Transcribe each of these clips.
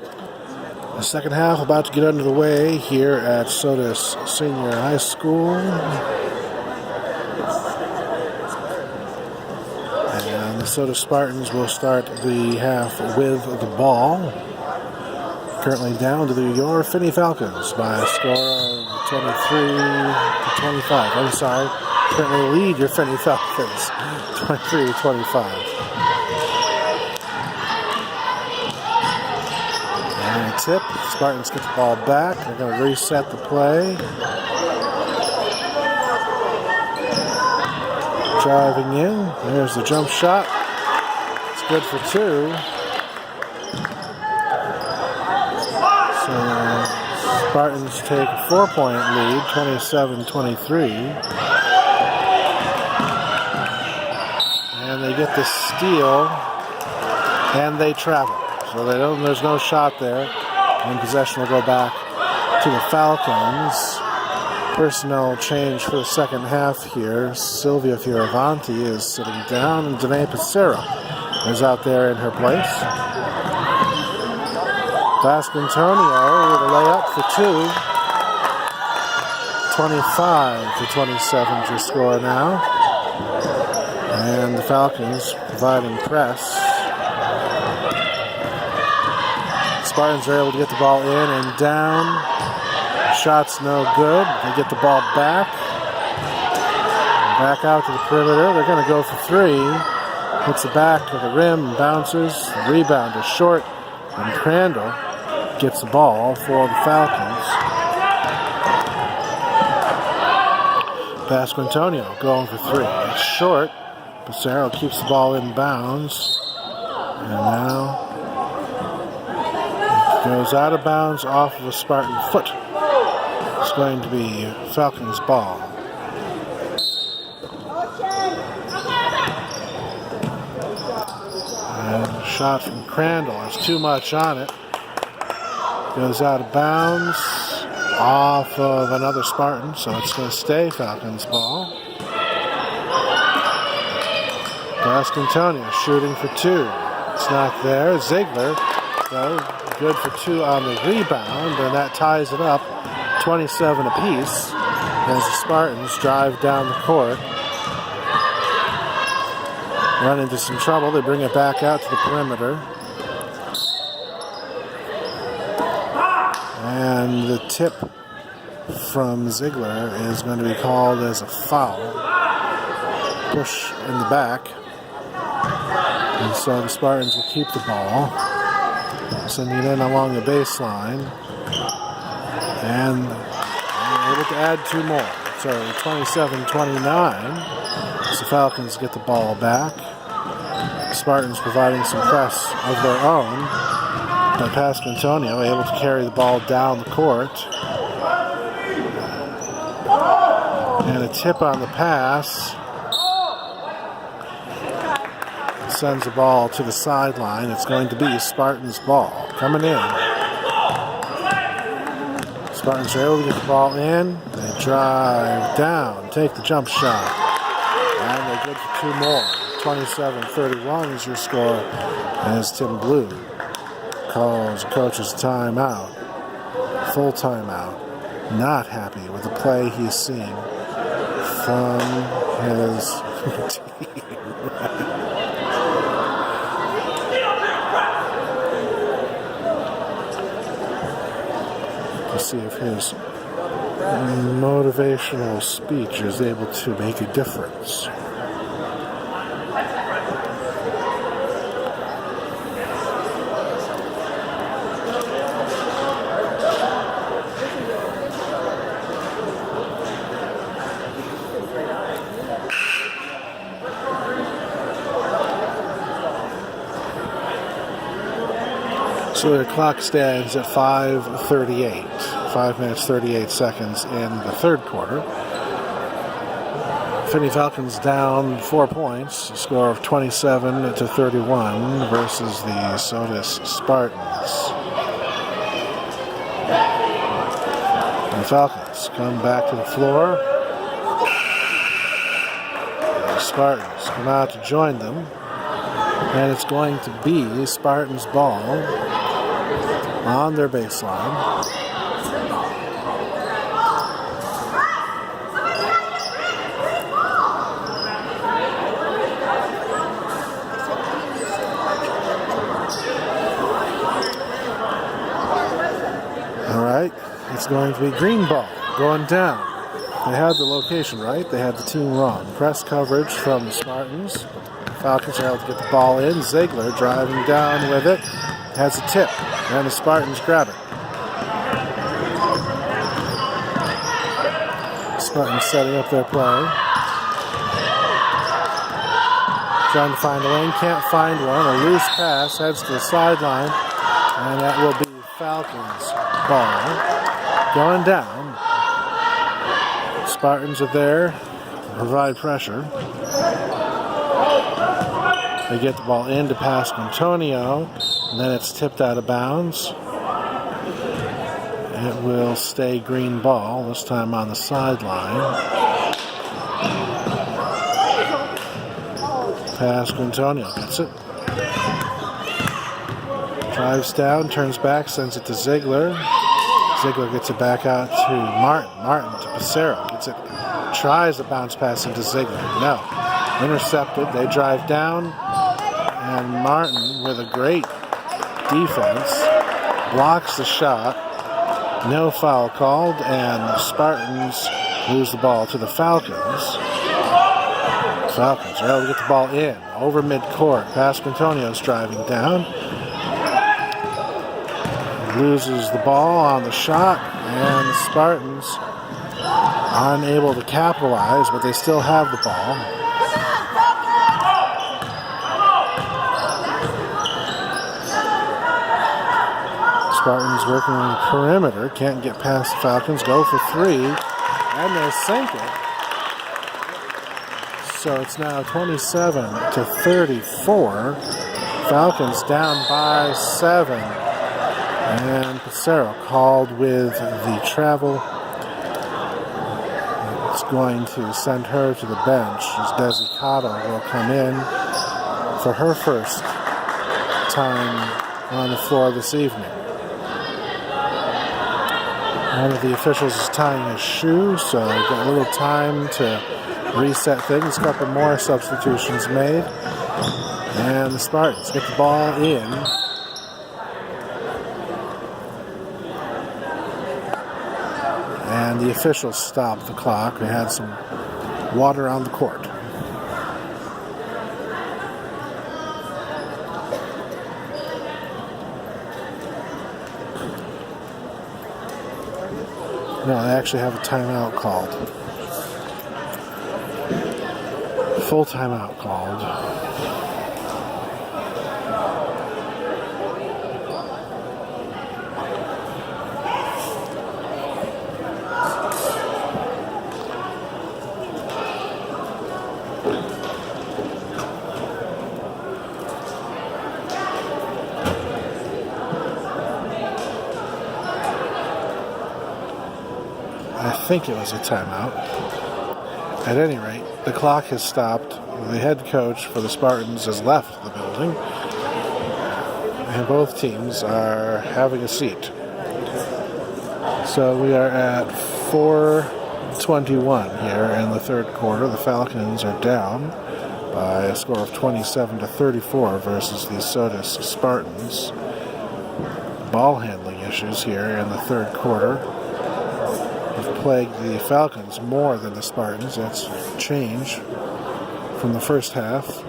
The second half about to get underway here at Sodus Senior High School. And the Sodus Spartans will start the half with the ball. Currently down to your Finney Falcons by a score of 23-25. I'm sorry. Currently lead your Finney Falcons 23-25. And a tip. Spartans get the ball back. They're going to reset the play. Driving in. There's the jump shot. It's good for two. So Spartans take a 4-point lead, 27-23. And they get the steal. And they travel. So there's no shot there. And possession will go back to the Falcons. Personnel change for the second half here. Sylvia Fioravanti is sitting down, and Danae Pacero is out there in her place. Vascontonio with a layup for two. 25-27 to score now. And the Falcons providing press. Spartans are able to get the ball in and down. Shot's no good. They get the ball back. Back out to the perimeter. They're going to go for three. Hits the back of the rim, bounces. The rebound is short. And Crandall gets the ball for the Falcons. Pasquantonio going for three. It's short. Pacero keeps the ball in bounds. And now goes out of bounds off of a Spartan foot. It's going to be Falcons' ball. And a shot from Crandall. There's too much on it. Goes out of bounds off of another Spartan, so it's going to stay Falcons' ball. Pasquantonio shooting for two. It's not there. Ziegler, though, good for two on the rebound, and that ties it up 27 apiece as the Spartans drive down the court. Run into some trouble. They bring it back out to the perimeter. And the tip from Ziegler is going to be called as a foul. Push in the back. And so the Spartans will keep the ball. Sending it in along the baseline. And they're able to add two more. So 27-29. So the Falcons get the ball back. The Spartans providing some press of their own. But Pasquantonio able to carry the ball down the court. And a tip on the pass. Sends the ball to the sideline. It's going to be Spartans' ball. Coming in. Spartans are able to get the ball in. They drive down. Take the jump shot. And they're good for two more. 27-31 is your score as Tim Blue calls coach's timeout. Full timeout. Not happy with the play he's seeing from his team. To see if his motivational speech is able to make a difference. So the clock stands at 5:38. 5 minutes, 38 seconds in the third quarter. Finney Falcons down 4 points, a score of 27-31 versus the Sodus Spartans. And the Falcons come back to the floor. And the Spartans come out to join them. And it's going to be Spartans' ball. on their baseline. All right, it's going to be green ball going down. They had the location right. They had the team wrong. Press coverage from the Spartans. Falcons are able to get the ball in. Ziegler driving down with it. Has a tip. And the Spartans grab it. Spartans setting up their play. Trying to find a lane. Can't find one. A loose pass. Heads to the sideline. And that will be Falcons' ball. Going down. Spartans are there to provide pressure. They get the ball in to Pasquantonio, and then it's tipped out of bounds. It will stay green ball, this time on the sideline. Pasquantonio gets it. Drives down, turns back, sends it to Ziegler. Ziegler gets it back out to Martin. Martin to Passero. Gets it. Tries a bounce pass into Ziegler. No. Intercepted. They drive down. And Martin, with a great defense, blocks the shot. No foul called. And the Spartans lose the ball to the Falcons. Falcons are able to get the ball in. Over midcourt. Pasquantonio's driving down. Loses the ball on the shot, and the Spartans are unable to capitalize, but they still have the ball. Spartans working on the perimeter, can't get past the Falcons, go for three, and they sink it. So it's now 27-34. Falcons down by 7. And Passero called with the travel. It's going to send her to the bench as Desi Cotto will come in for her first time on the floor this evening. One of the officials is tying his shoe, so we've got a little time to reset things. A couple more substitutions made. And the Spartans get the ball in. And the officials stopped the clock. We had some water on the court. No, they actually have a timeout called. Full timeout called. I think it was a timeout. At any rate, the clock has stopped. The head coach for the Spartans has left the building. And both teams are having a seat. So we are at 4:21 here in the third quarter. The Falcons are down by a score of 27-34 versus the Sodus Spartans. Ball handling issues here in the third quarter have plagued the Falcons more than the Spartans. That's a change from the first half.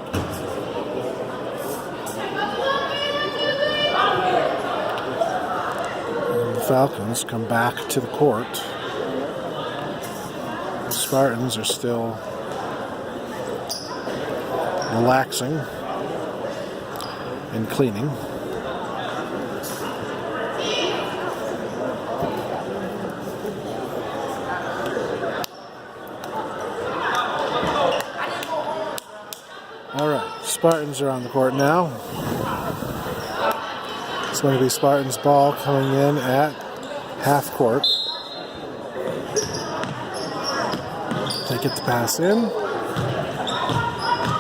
And the Falcons come back to the court. The Spartans are still relaxing and cleaning. All right, Spartans are on the court now. It's going to be Spartans ball coming in at half court. They get the pass in.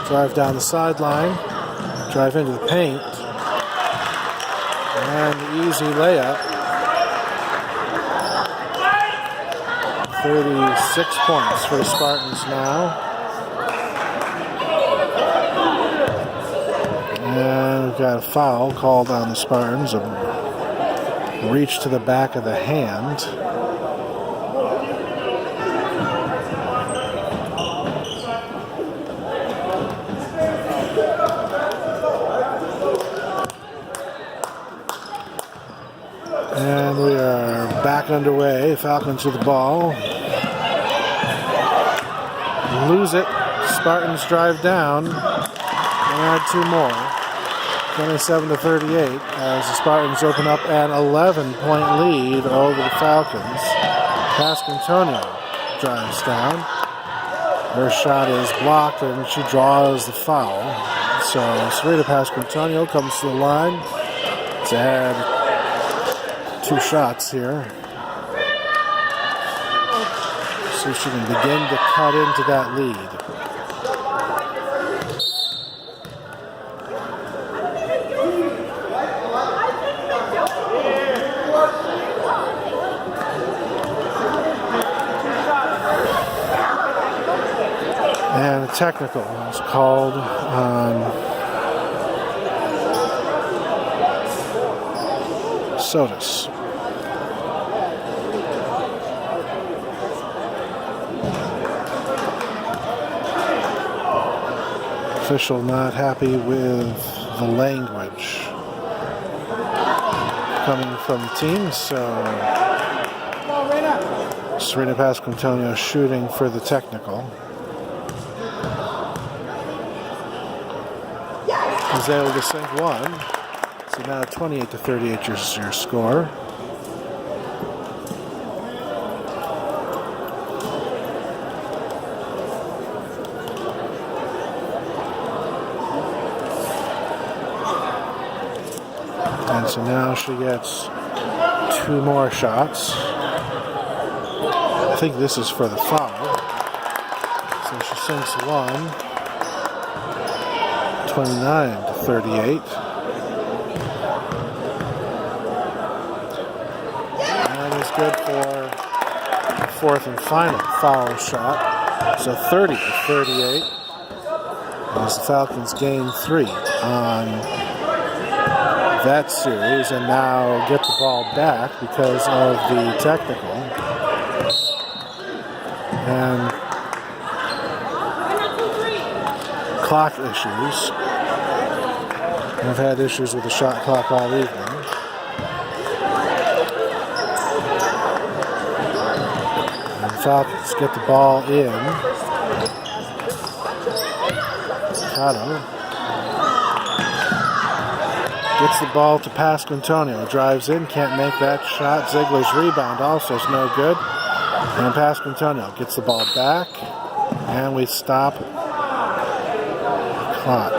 Drive down the sideline. Drive into the paint. And easy layup. 36 points for the Spartans now. And we've got a foul called on the Spartans. A reach to the back of the hand. And we are back underway. Falcons with the ball. Lose it. Spartans drive down. Add two more. 27-38 as the Spartans open up an 11-point lead over the Falcons. Pasquantonio drives down. Her shot is blocked and she draws the foul. So Serena Pasquantonio comes to the line to add two shots here. So she can begin to cut into that lead. And a technical is called on Sodus. Official not happy with the language coming from the team, so Serena Pasquantonio shooting for the technical. Was able to sink one. So now 28-38 is your score. And so now she gets two more shots. I think this is for the foul. So she sinks one. 29-38. And it's good for the fourth and final foul shot. So 30-38 as the Falcons gain 3 on that series and now get the ball back because of the technical. And clock issues. I've had issues with the shot clock all evening. And Falcons get the ball in. Cotto gets the ball to Pasquantonio. Drives in, can't make that shot. Ziegler's rebound also is no good. And Pasquantonio gets the ball back. And we stop clock.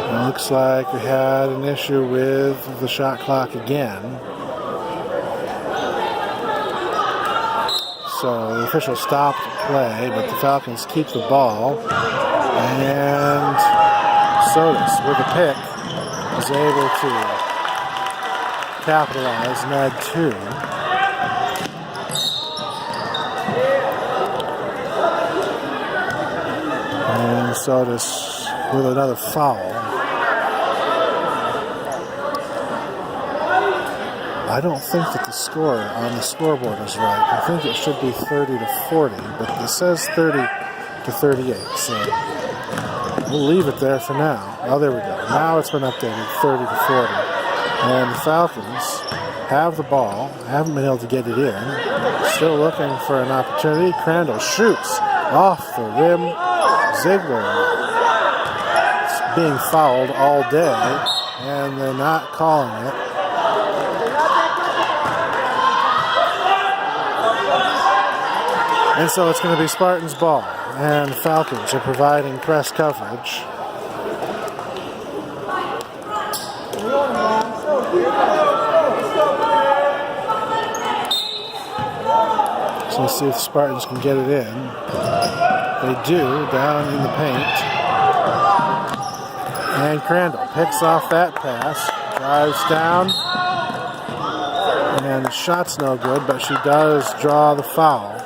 It looks like we had an issue with the shot clock again. So the official stopped play, but the Falcons keep the ball. And Sodus with a pick is able to capitalize and add 2. And Sodus with another foul. I don't think that the score on the scoreboard is right. I think it should be 30-40, but it says 30-38, so we'll leave it there for now. Oh, there we go. Now it's been updated, 30-40. And the Falcons have the ball, haven't been able to get it in. Still looking for an opportunity. Crandall shoots off the rim. Ziegler is being fouled all day, and they're not calling it. And so it's going to be Spartans ball, and the Falcons are providing press coverage. So let's see if the Spartans can get it in. They do, down in the paint. And Crandall picks off that pass, drives down, and the shot's no good, but she does draw the foul.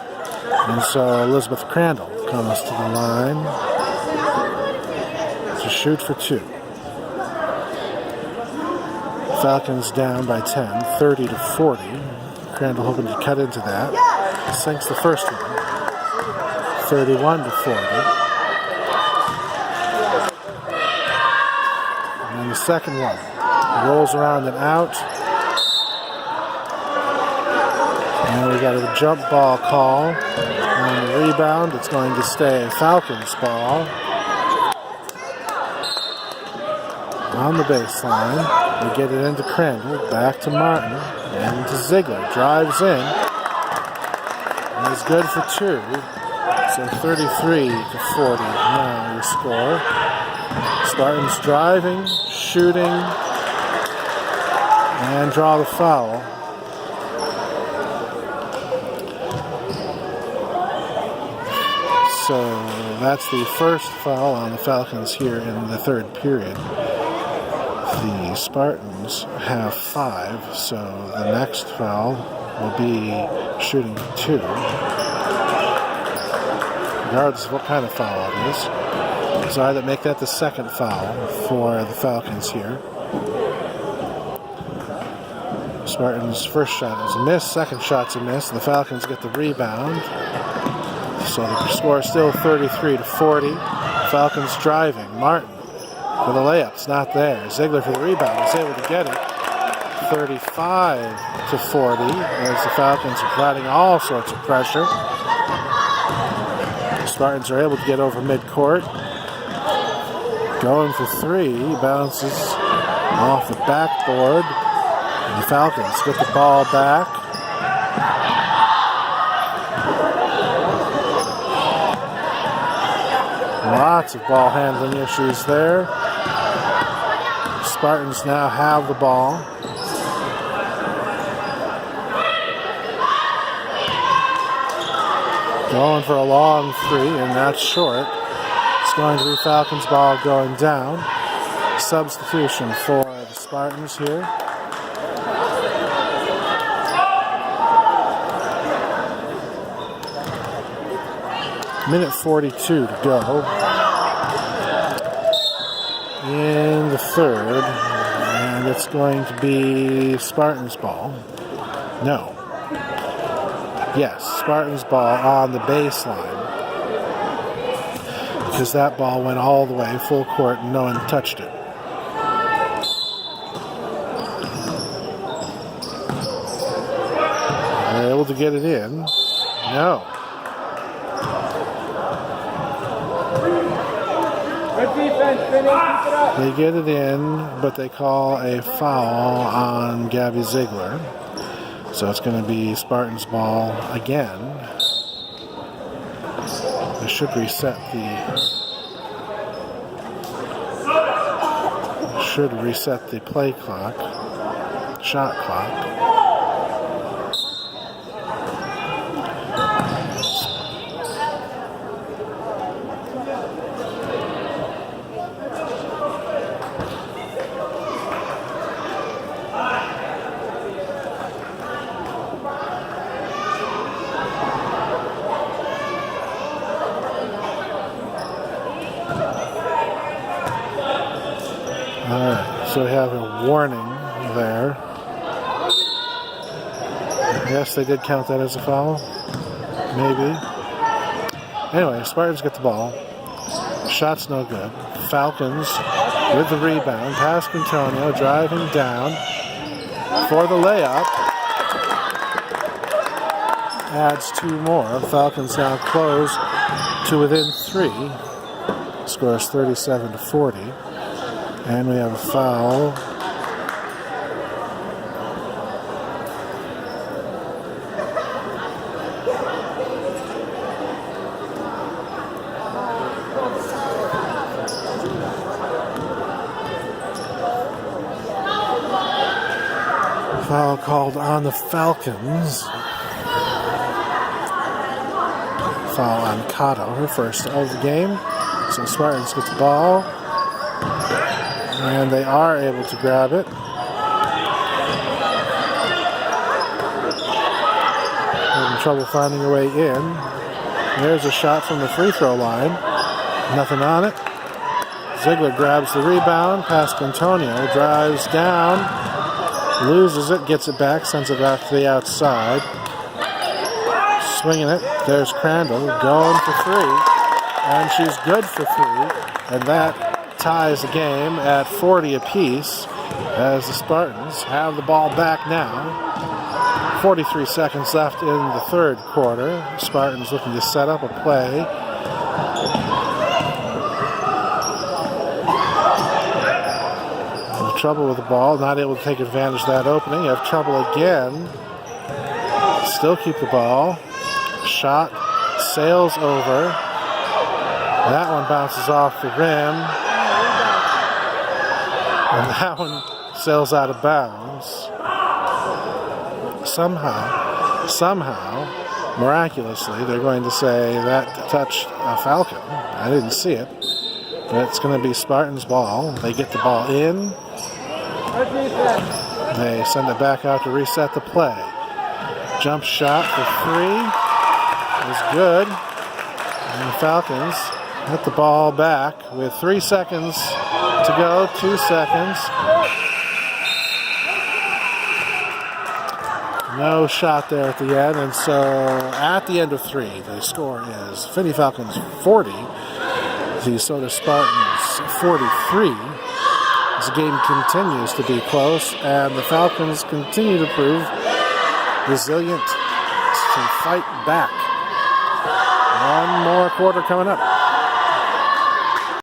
And so Elizabeth Crandall comes to the line to shoot for 2. Falcons down by 10, 30-40. Crandall hoping to cut into that. Sinks the first one, 31-40. And the second one rolls around and out. And we got a jump ball call. On the rebound, it's going to stay a Falcons ball. On the baseline, we get it into Crandall, back to Martin, and to Ziegler. Drives in. And is good for 2. So 33-40 now the score. Spartans driving, shooting, and draw the foul. So that's the first foul on the Falcons here in the third period. The Spartans have 5, so the next foul will be shooting 2. Regardless of what kind of foul it is. So either make that the second foul for the Falcons here. Spartans' first shot is a miss, second shot's a miss. The Falcons get the rebound. So the score is still 33-40. Falcons driving. Martin for the layup. It's not there. Ziegler for the rebound. He's able to get it. 35-40 as the Falcons are providing all sorts of pressure. The Spartans are able to get over midcourt. Going for 3. Bounces off the backboard. And the Falcons get the ball back. Lots of ball handling issues there. Spartans now have the ball. Going for a long 3, and that's short. It's going to be Falcons ball going down. Substitution for the Spartans here. Minute 42 to go in the third, and it's going to be Spartans ball. No. Yes, Spartans ball on the baseline, because that ball went all the way full court and no one touched it. They're able to get it in. No. They get it in, but they call a foul on Gabby Ziegler. So it's going to be Spartans ball again. They should reset the play clock, shot clock. So we have a warning there. Yes, they did count that as a foul. Maybe. Anyway, Spartans get the ball. Shot's no good. Falcons with the rebound. Past Antonio, driving down for the layup. Adds 2 more. Falcons now close to within 3. Score is 37-40. And we have a foul. Foul called on the Falcons. foul on Kato, her first of the game. So Spartans get the ball, and they are able to grab it. Having trouble finding a way in. There's a shot from the free throw line. Nothing on it. Ziegler grabs the rebound past Antonio, drives down, loses it, gets it back, sends it back to the outside. Swinging it. There's Crandall going for three, and she's good for three, and that ties the game at 40 apiece as the Spartans have the ball back now. 43 seconds left in the third quarter. Spartans looking to set up a play. Have trouble with the ball, not able to take advantage of that opening. Have trouble again. Still keep the ball. Shot sails over. That one bounces off the rim. And that one sails out of bounds. Somehow, miraculously, they're going to say that touched a Falcon. I didn't see it. But it's going to be Spartans' ball. They get the ball in. They send it back out to reset the play. Jump shot for three is good. And the Falcons get the ball back with 3 seconds to go. 2 seconds. No shot there at the end, and so at the end of three, the score is Finney Falcons 40, the Sodus Spartans 43. This game continues to be close, and the Falcons continue to prove resilient to fight back. One more quarter coming up.